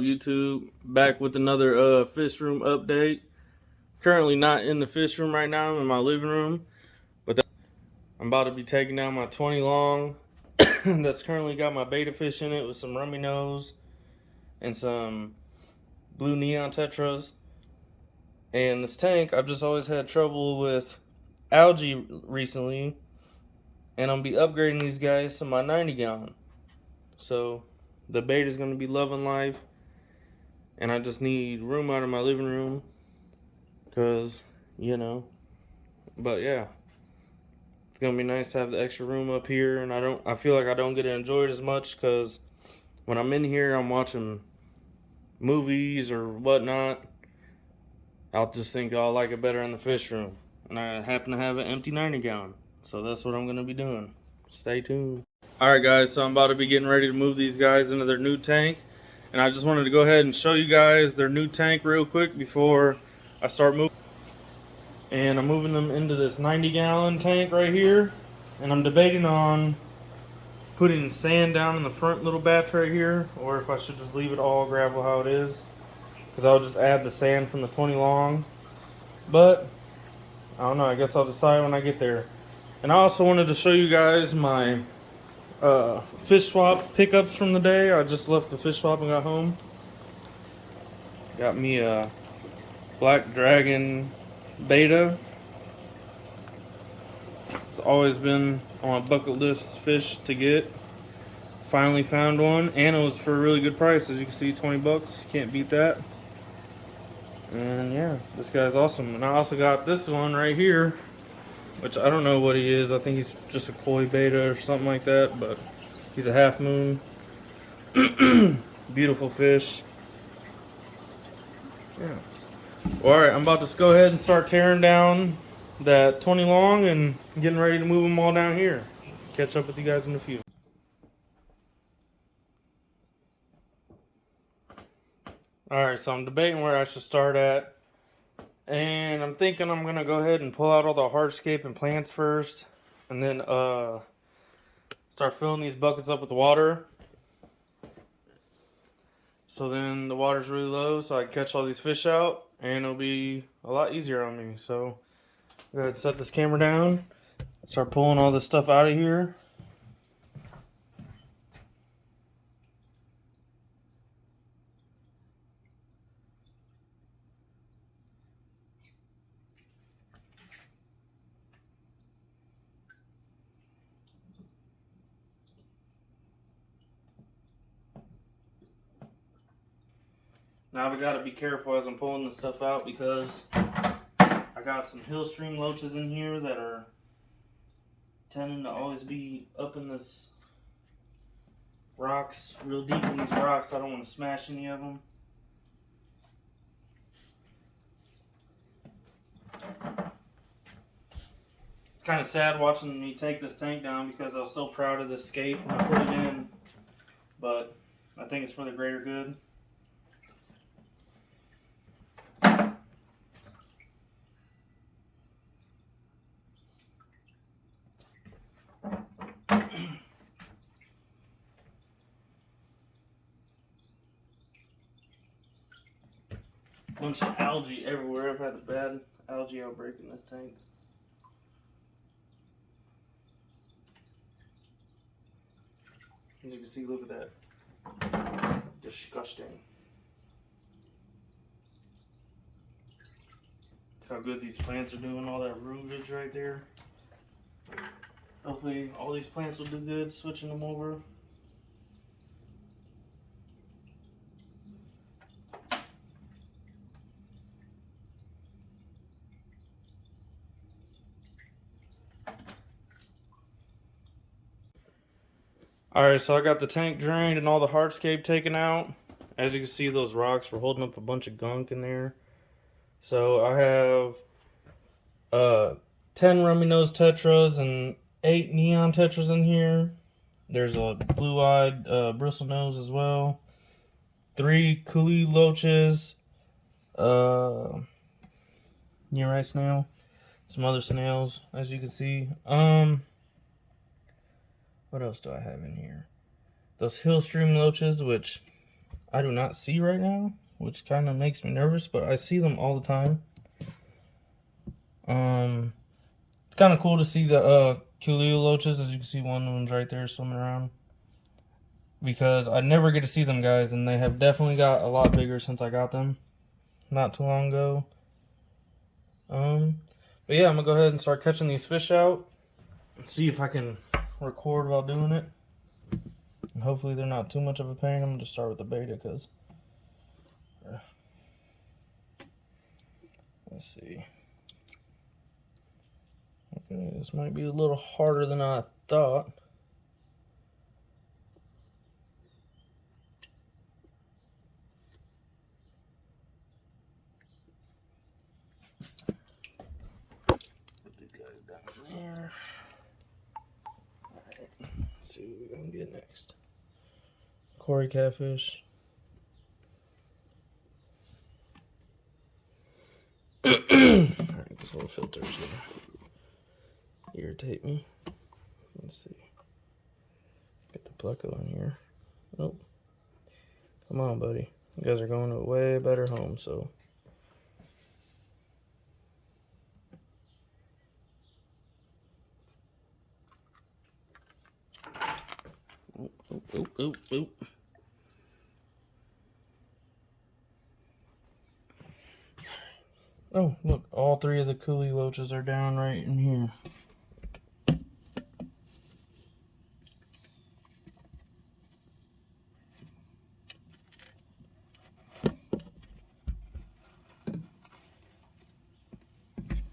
YouTube? Back with another fish room update. Currently not in the fish room right now. I'm in my living room. But I'm about to be taking down my 20 long. That's currently got my betta fish in it with some rummy nose and some blue neon tetras. And this tank, I've just always had trouble with algae recently. And I'm going to be upgrading these guys to my 90 gallon. So the bait is going to be loving life. And I just need room out of my living room. Because, But yeah. It's going to be nice to have the extra room up here. And I feel like I don't get to enjoy it as much. Because when I'm in here, I'm watching movies or whatnot. I'll just think I'll like it better in the fish room. And I happen to have an empty 90 gallon. So that's what I'm going to be doing. Stay tuned. Alright guys, so I'm about to be getting ready to move these guys into their new tank. And I just wanted to go ahead and show you guys their new tank real quick before I start moving. And I'm moving them into this 90 gallon tank right here. And I'm debating on putting sand down in the front little batch right here. Or if I should just leave it all gravel how it is. Because I'll just add the sand from the 20 long. But, I don't know, I guess I'll decide when I get there. And I also wanted to show you guys my fish swap pickups from the day. I just left the fish swap and got home. Got me a black dragon betta. It's always been on my bucket list fish to get. Finally found one, and it was for a really good price. As you can see, 20 bucks. Can't beat that. And yeah, this guy's awesome. And I also got this one right here, which I don't know what he is. I think he's just a koi betta or something like that, but he's a half moon. Beautiful fish. Yeah. Well, alright, I'm about to go ahead and start tearing down that 20 long and getting ready to move them all down here. Catch up with you guys in a few. Alright, so I'm debating where I should start at. And I'm thinking I'm going to go ahead and pull out all the hardscaping plants first. And then start filling these buckets up with water. So then the water's really low so I can catch all these fish out. And it'll be a lot easier on me. So I'm going to set this camera down. Start pulling all this stuff out of here. Now I gotta be careful as I'm pulling this stuff out because I got some hill stream loaches in here that are tending to always be up in this rocks, real deep in these rocks. I don't want to smash any of them. It's kind of sad watching me take this tank down because I was so proud of this scape when I put it in, but I think it's for the greater good. Bunch of algae everywhere. I've had a bad algae outbreak in this tank. As you can see, look at that. Disgusting. Look how good these plants are doing, all that rootage right there. Hopefully all these plants will do good, switching them over. Alright, so I got the tank drained and all the hardscape taken out. As you can see, those rocks were holding up a bunch of gunk in there. So I have 10 rummy nose tetras and 8 neon tetras in here. There's a blue-eyed bristle nose as well. 3 coolie loaches. Near-eye snail. Some other snails, as you can see. What else do I have in here? Those hill stream loaches, which I do not see right now, which kind of makes me nervous, but I see them all the time. It's kind of cool to see the Loaches. As you can see, one of them's right there swimming around. Because I never get to see them, guys, and they have definitely got a lot bigger since I got them not too long ago. But yeah, I'm gonna go ahead and start catching these fish out and see if I can record while doing it. And hopefully they're not too much of a pain. I'm gonna just start with the Betta because let's see. Okay, this might be a little harder than I thought. Put these guys down there. Alright, let's see what we're gonna get next. Cory catfish. Alright, this little filter is gonna irritate me. Let's see. Get the pleco in here. Nope. Come on, buddy. You guys are going to a way better home, so. Oop. Oh, look, all three of the Cichlids loaches are down right in here.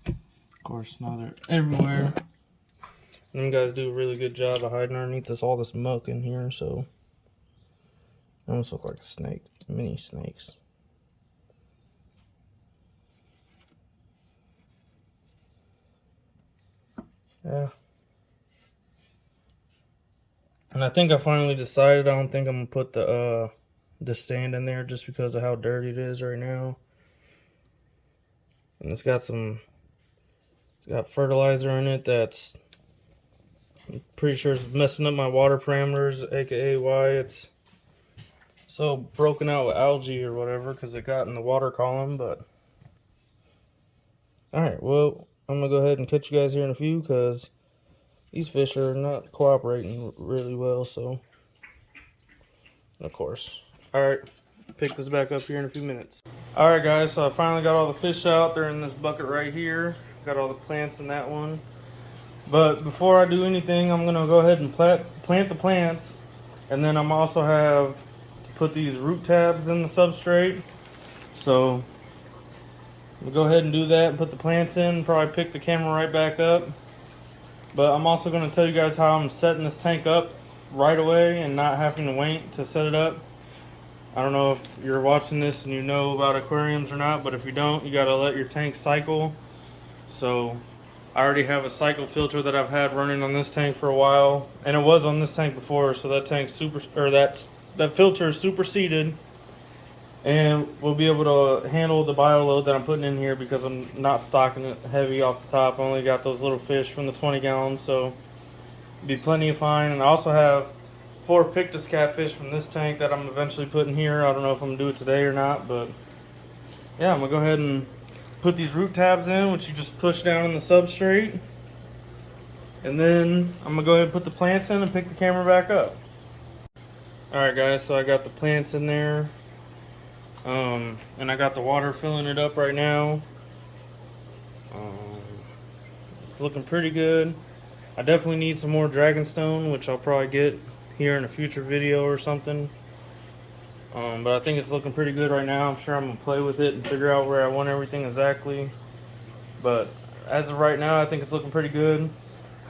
Of course, now they're everywhere. Them guys do a really good job of hiding underneath all this muck in here, so they almost look like a snake, mini snakes. Yeah. And I think I finally decided I don't think I'm gonna put the sand in there just because of how dirty it is right now. And it's got fertilizer in it that's, I'm pretty sure it's messing up my water parameters, aka why it's so broken out with algae or whatever, because it got in the water column. But alright, well, I'm gonna go ahead and catch you guys here in a few because these fish are not cooperating really well, so of course. Alright, pick this back up here in a few minutes. Alright guys, so I finally got all the fish out. They're in this bucket right here. Got all the plants in that one. But before I do anything, I'm gonna go ahead and plant the plants, and then I'm also have to put these root tabs in the substrate. So we'll go ahead and do that and put the plants in, probably pick the camera right back up. But I'm also going to tell you guys how I'm setting this tank up right away and not having to wait to set it up. I don't know if you're watching this and you know about aquariums or not, but if you don't, you got to let your tank cycle. So I already have a cycle filter that I've had running on this tank for a while, and it was on this tank before, so that tank that filter is superseded. And we'll be able to handle the bio load that I'm putting in here because I'm not stocking it heavy off the top. I only got those little fish from the 20 gallons, so be plenty of fine. And I also have 4 Pictus catfish from this tank that I'm eventually putting here. I don't know if I'm going to do it today or not, but yeah, I'm going to go ahead and put these root tabs in, which you just push down in the substrate. And then I'm going to go ahead and put the plants in and pick the camera back up. Alright guys, so I got the plants in there. And I got the water filling it up right now. It's looking pretty good. I definitely need some more dragonstone, which I'll probably get here in a future video or something. But I think it's looking pretty good right now. I'm sure I'm going to play with it and figure out where I want everything exactly. But as of right now, I think it's looking pretty good.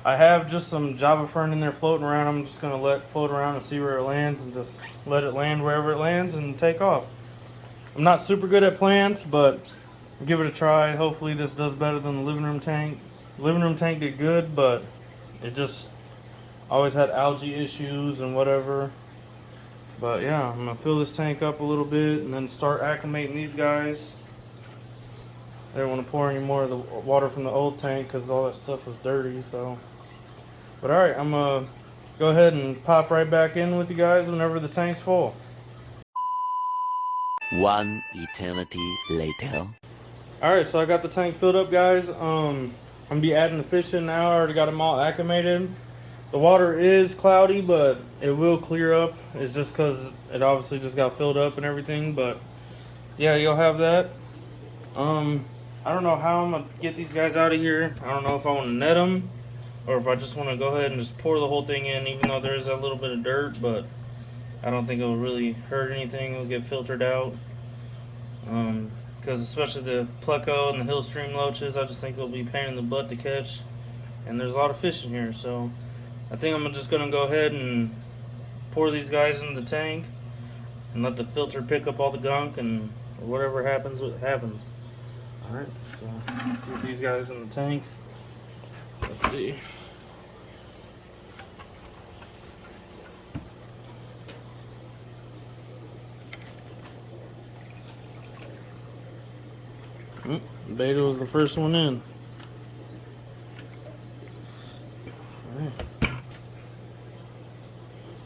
I have just some Java fern in there floating around. I'm just going to let it float around and see where it lands and just let it land wherever it lands and take off. I'm not super good at plants, but give it a try. Hopefully this does better than the living room tank. The living room tank did good, but it just always had algae issues and whatever. But yeah, I'm going to fill this tank up a little bit and then start acclimating these guys. I didn't want to pour any more of the water from the old tank because all that stuff was dirty. So, but alright, I'm going to go ahead and pop right back in with you guys whenever the tank's full. One eternity later. Alright, so I got the tank filled up, guys. I'm gonna be adding the fish in now. I already got them all acclimated. The water is cloudy, but it will clear up. It's just because it obviously just got filled up and everything. But yeah, you'll have that. I don't know how I'm gonna get these guys out of here. I don't know if I want to net them or if I just want to go ahead and just pour the whole thing in, even though there is a little bit of dirt. But I don't think it will really hurt anything. It'll get filtered out. Because especially the pleco and the hill stream loaches, I just think it'll be a pain in the butt to catch. And there's a lot of fish in here, so I think I'm just gonna go ahead and pour these guys into the tank and let the filter pick up all the gunk, and whatever happens, what happens. Alright, so let's get these guys in the tank. Let's see. Betta was the first one in. Alright.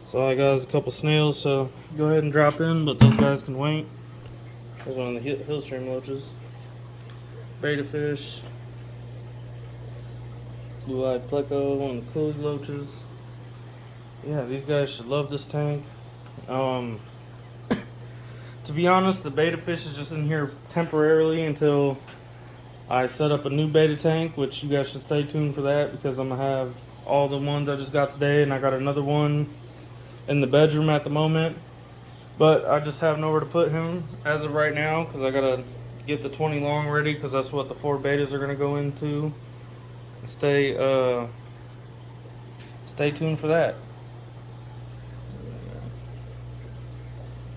So I got is a couple snails, so go ahead and drop in, but those guys can wait. There's one of the hill stream loaches. Betta fish. Blue-eyed pleco, one of the coolie loaches. Yeah, these guys should love this tank. To be honest, the betta fish is just in here temporarily until I set up a new betta tank, which you guys should stay tuned for that, because I'm going to have all the ones I just got today, and I got another one in the bedroom at the moment. But I just have nowhere to put him as of right now, because I got to get the 20 long ready, because that's what the 4 bettas are going to go into. Stay tuned for that.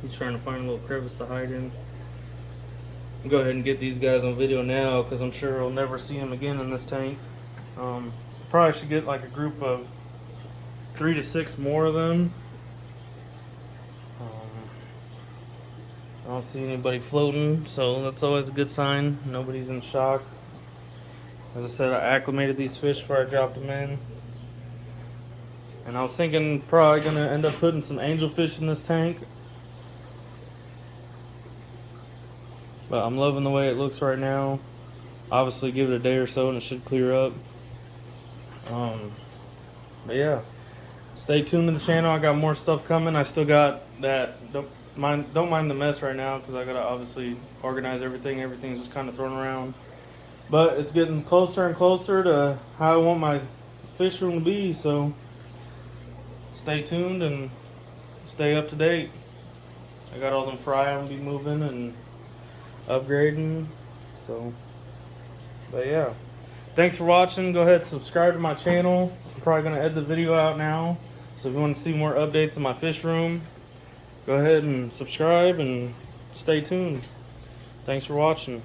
He's trying to find a little crevice to hide in. I'll go ahead and get these guys on video now, because I'm sure I'll never see them again in this tank. Probably should get like a group of 3 to 6 more of them. I don't see anybody floating, so that's always a good sign. Nobody's in shock. As I said, I acclimated these fish before I dropped them in. And I was thinking probably going to end up putting some angelfish in this tank. But I'm loving the way it looks right now. Obviously, give it a day or so and it should clear up. But yeah, stay tuned to the channel. I got more stuff coming. I still got that. Don't mind the mess right now, because I gotta obviously organize everything. Everything's just kind of thrown around. But it's getting closer and closer to how I want my fish room to be. So stay tuned and stay up to date. I got all them fry I'm gonna be moving and upgrading. So, but yeah, thanks for watching. Go ahead and subscribe to my channel. I'm probably gonna edit the video out now, so if you want to see more updates in my fish room, go ahead and subscribe and stay tuned. Thanks for watching.